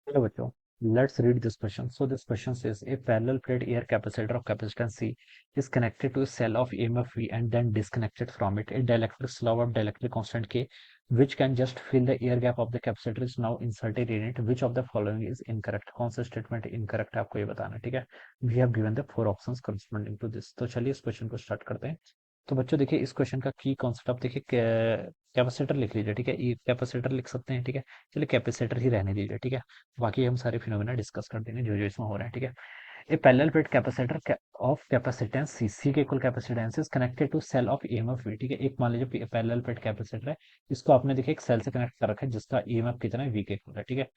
Hello बच्चों, let's read this question. So this question says a parallel plate air capacitor of capacitance C is connected to a cell of EMF V and then disconnected from it. A dielectric slab of dielectric constant K, which can just fill the air gap of the capacitor, is now inserted in it. Which of the following is incorrect? कौन सा statement incorrect है आपको ये बताना है, ठीक है। We have given the four options corresponding to this. तो चलिए इस क्वेश्चन को स्टार्ट करते हैं। तो बच्चों देखिए इस क्वेश्चन का की कॉन्सेप्ट आप देखिए, कैपेसिटर लिख लीजिए, ठीक है। ये कैपेसिटर लिख सकते हैं, ठीक है। चलिए कैपेसिटर ही रहने दीजिए, ठीक है। बाकी हम सारे फिनोमेना डिस्कस कर देंगे जो जो इसमें हो रहा है, ठीक है। A parallel plate capacitor of capacitance C, C के equal capacitance is connected to cell of EMF V, ठीक है। एक मान लीजिए पैरेलल प्लेट कैपेसिटर है, इसको आपने देखिए एक सेल से कनेक्ट कर रखा है जिसका ईएमएफ कितना है, वी के इक्वल है, ठीक है।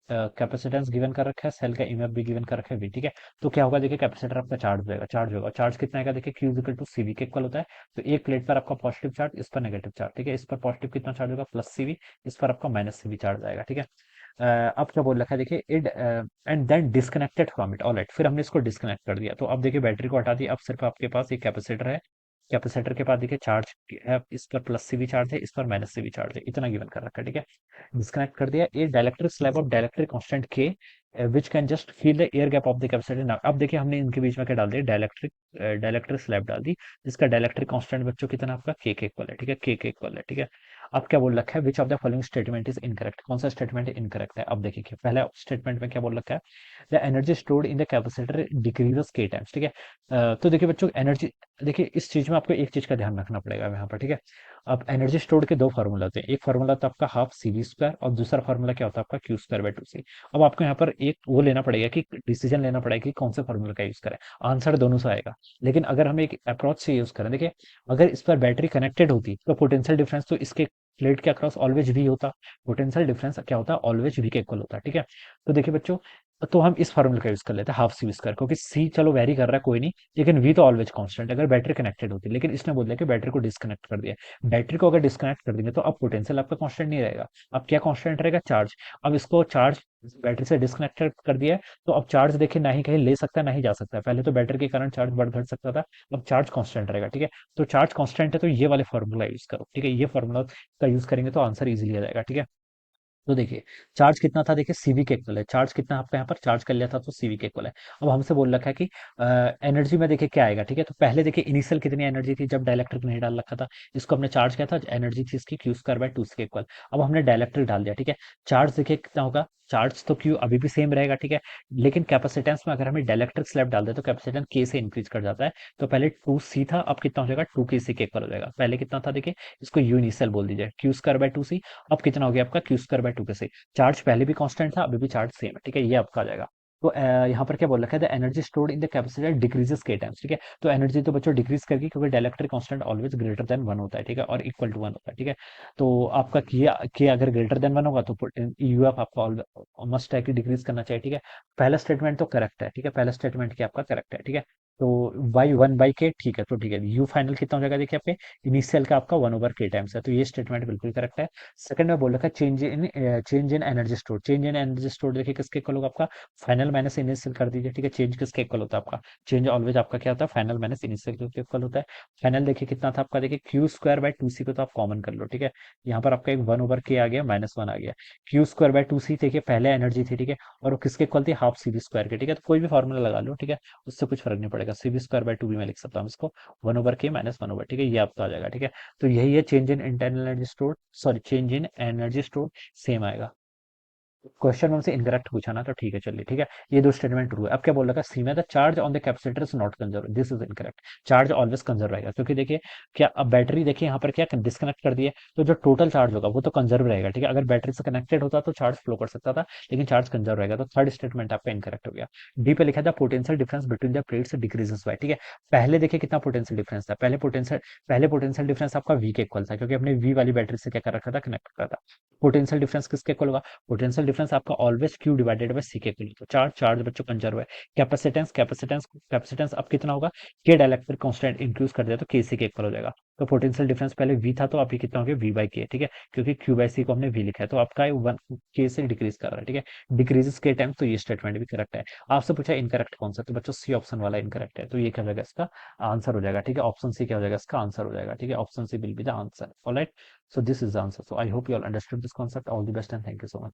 कैपेसिटेंस गिवन कर रखा है, सेल का ईएमएफ भी गिवन कर रखा है वी, ठीक है। तो क्या होगा देखिए, कैपेसिटर आपका चार्ज होगा, चार्ज होगा। चार्ज कितना आएगा देखिए, क्यू इक्वल टू सीवी के इक्वल होता है। तो एक प्लेट पर आपका पॉजिटिव चार्ज, इस पर नेगेटिव चार्ज, ठीक है। इस पर पॉजिटिव कितना चार्ज होगा, प्लस सीवी, इस पर आपका माइनस सीवी चार्ज आएगा, ठीक है। अब क्या बोल रखा है देखिए, it and then disconnected from it, alright. फिर हमने इसको डिस्कनेक्ट कर दिया, तो अब देखिए बैटरी को हटा दिया, अब सिर्फ आपके पास एक कैपेसिटर है। कैपेसिटर के पास देखिए चार्ज है, इस पर प्लस सीवी चार्ज है, इस पर माइनस सीवी चार्ज है, इतना गिवन कर रखा है, ठीक है। डिस्कनेक्ट कर दिया। A dielectric slab of dielectric constant K which can just feel the air gap of the capacitor. Now अब देखिए हमने इनके बीच में क्या डाल दिया, डाइलेक्ट्रिक डाइलेक्ट्रिक स्लैब डाल दी, जिसका डाइलेक्ट्रिक कांस्टेंट बच्चों कितना आपका के इक्वल है, ठीक है। के इक्वल है, ठीक है। अब क्या बोल रखा है, which of the following statement is incorrect, कौन सा स्टेटमेंट इनकरेक्ट है। अब देखिए पहले स्टेटमेंट में क्या बोल रखा है, the energy stored in the capacitor decreases के टाइम्स, ठीक है। तो देखिए बच्चों एनर्जी, देखिए इस चीज में आपको एक चीज का ध्यान रखना पड़ेगा यहाँ पर, ठीक है। अब एनर्जी स्टोर्ड के दो फार्मूला होते हैं, एक फार्मूला तो आपका हाफ सी वी स्क्वायर और दूसरा फार्मूला क्या होता है आपका क्यू स्क्वायर बाय टू सी। अब आपको यहाँ पर एक वो लेना पड़ेगा कि डिसीजन लेना पड़ेगा कि कौन से फार्मूला का यूज करें। आंसर दोनों से आएगा, लेकिन अगर हम एक अप्रोच से यूज करें, देखिए अगर इस पर बैटरी कनेक्टेड होती तो पोटेंशियल डिफरेंस तो इसके प्लेट के अक्रॉस ऑलवेज वी होता। पोटेंशियल डिफरेंस क्या होता है, ऑलवेज वी के इक्वल होता है, ठीक है। तो देखिए बच्चों, तो हम इस फार्मूला का यूज कर लेते हैं हाफ सी वी स्क्वायर, क्योंकि सी चलो वेरी कर रहा है कोई नहीं, लेकिन वी तो ऑलवेज कांस्टेंट अगर बैटरी कनेक्टेड होती है। लेकिन इसने बोल दिया कि बैटरी को डिस्कनेक्ट कर दिया। बैटरी को अगर डिस्कनेक्ट कर देंगे तो अब पोटेंशियल आपका कांस्टेंट नहीं रहेगा। अब क्या कांस्टेंट रहेगा, चार्ज। अब इसको चार्ज बैटरी से डिस्कनेक्टेड कर दिया है, तो अब चार्ज देखिए ना ही कहीं ले सकता है ना ही जा सकता है। पहले तो बैटरी के कारण चार्ज बढ़ घट सकता था, अब चार्ज कांस्टेंट रहेगा, ठीक है। तो चार्ज कांस्टेंट है तो ये वाले फॉर्मूला यूज करो, ठीक है। ये फॉर्मूला का यूज करेंगे तो आंसर इजीली आ जाएगा, ठीक है। तो देखिए चार्ज कितना था, देखिए सीवी के इक्वल है। चार्ज कितना आपका यहाँ पर चार्ज कर लिया था तो सीवी के इक्वल है। अब हमसे बोल रखा है कि एनर्जी में देखिए क्या आएगा, ठीक है। तो पहले देखिए इनिशियल कितनी एनर्जी थी जब डाइलेक्ट्रिक नहीं डाल रखा था, इसको हमने चार्ज किया था, एनर्जी थी इसकी क्यू स्क्वायर बाय टू के इक्वल। अब हमने डाइलेक्ट्रिक डाल दिया, ठीक है। चार्ज देखिए कितना होगा, चार्ज तो क्यू अभी भी सेम रहेगा, ठीक है। लेकिन कैपेसिटेंस में अगर हमें डाइलेक्ट्रिक स्लैब डाल दे तो कैपेसिटेंस के से इंक्रीज कर जाता है। तो पहले टू सी था, अब कितना हो जाएगा, टू के सी के इक्वल हो जाएगा। पहले कितना था देखिए, इसको यू इनिशियल बोल दीजिए, क्यू स्क्वायर बाय टू सी। अब कितना हो गया आपका, क्यू स्क्वायर बाय टू के सी। चार्ज पहले भी कांस्टेंट था, अभी भी चार्ज सेम है, ठीक है। ये आपका आ जाएगा। तो यहाँ पर क्या बोल रखा है, the energy stored in the capacitor decreases के टाइम्स, ठीक है। तो एनर्जी तो बच्चों डिक्रीज करगी, क्योंकि dielectric constant always greater than one होता है, ठीक है, और इक्वल टू वन होता है, ठीक है। तो आपका के अगर ग्रेटर देन वन होगा तो यूएफ आपका मस्ट है कि डिक्रीज करना चाहिए, ठीक है। पहला स्टेटमेंट तो करेक्ट है, ठीक है। पहला स्टेटमेंट क्या आपका करेक्ट है, ठीक है। तो वाई वन बाई के, ठीक है। तो ठीक है, यू फाइनल कितना हो जाएगा देखिए आपके, इनिशियल का आपका वन ओवर के टाइम्स है, तो ये स्टेटमेंट बिल्कुल करेक्ट है। सेकंड में बोल रखा है change in energy store. Change in energy store देखिए किसके इक्वल होगा आपका, फाइनल माइनस इनिशियल कर दीजिए, ठीक है। चेंज किसके इक्वल होता है आपका, चेंज ऑलवेज आपका क्या होता है, फाइनल माइनस इनिशियल के इक्वल होता है। फाइनल देखिए कितना था आपका, देखिए क्यू स्क्वायर बाय टू सी को तो आप कॉमन कर लो, ठीक है। यहाँ पर आपका एक वन ओवर के आ गया, माइनस वन आ गया। क्यू स्क्वायर बाय टू सी देखिए पहले एनर्जी थी, ठीक है, और वो किसके इक्वल थी, हाफ सी वी स्क्वायर के, ठीक है। तो कोई भी फॉर्मूला लगा लो, ठीक है, उससे कुछ फर्क नहीं पड़ेगा। सी वी स्क्वायर बाय टू भी मैं लिख सकता हूँ इसको, वन ओवर के माइनस वन ओवर, ठीक है, ये आपका आ जाएगा, ठीक है। तो यही है change in internal energy store, sorry change in energy store, same आएगा। क्वेश्चन हमसे इनकरेक्ट पूछा ना, तो ठीक है चलिए, ठीक है। ये दो स्टेटमेंट ट्रू है। अब क्या बोल रखा है, सी में the charge on the capacitor is not conserve, this is incorrect. Charge always conserve रहेगा, क्योंकि देखिए क्या, अब बैटरी देखिए यहाँ पर क्या डिस्कनेक्ट कर दिए, तो जो टोटल चार्ज होगा वो तो कंजर्व रहेगा, ठीक है। अगर बैटरी से कनेक्टेड होता तो चार्ज फ्लो कर सकता था, लेकिन चार्ज कंजर्व रहेगा। तो थर्ड स्टेटमेंट आपका इनकरेक्ट हो गया। डी पे लिखा था potential difference between the plates decreases by, ठीक है। पहले देखिए कितना पोटेंशियल डिफरेंस था, पहले पोटेंशियल डिफरेंस आपका वी के इक्वल था, क्योंकि अपने वी वाली बैटरी से क्या कर रखा था, कनेक्ट कर रखा था। पोटेंशियल डिफरेंस किसके इक्वल होगा, पोटेंशियल डिफरेंस आपका ऑलवेज क्यू डिवाइडेड बाय सी के इक्वल। तो चार्ज चार्ज बच्चों कंजर्व है। कैपेसिटेंस अब कितना होगा, के डाइलेक्ट्रिक कांस्टेंट इंक्रीज कर दिया तो के सी के इक्वल हो जाएगा। तो पोटेंशियल डिफरेंस पहले वी था, तो अभी कितना हो गया, वी बाई के, ठीक है, क्योंकि क्यू बाई सी को हमने वी लिखा है, तो आपका वन के से डिक्रीज कर रहा है, ठीक है। डिक्रीजेस के टाइम, तो ये स्टेटमेंट भी करेक्ट है। आपसे पूछा इनकरेक्ट कौन सा, तो बच्चों सी ऑप्शन वाला इनकरेक्ट है, तो ये क्या हो जाएगा इसका आंसर हो जाएगा, ठीक है। ऑप्शन सी क्या हो जाएगा इसका आंसर हो जाएगा, ठीक है। Option C will be the answer, alright. So this is the answer. So I hope you all understood this concept. All the best and thank you so much.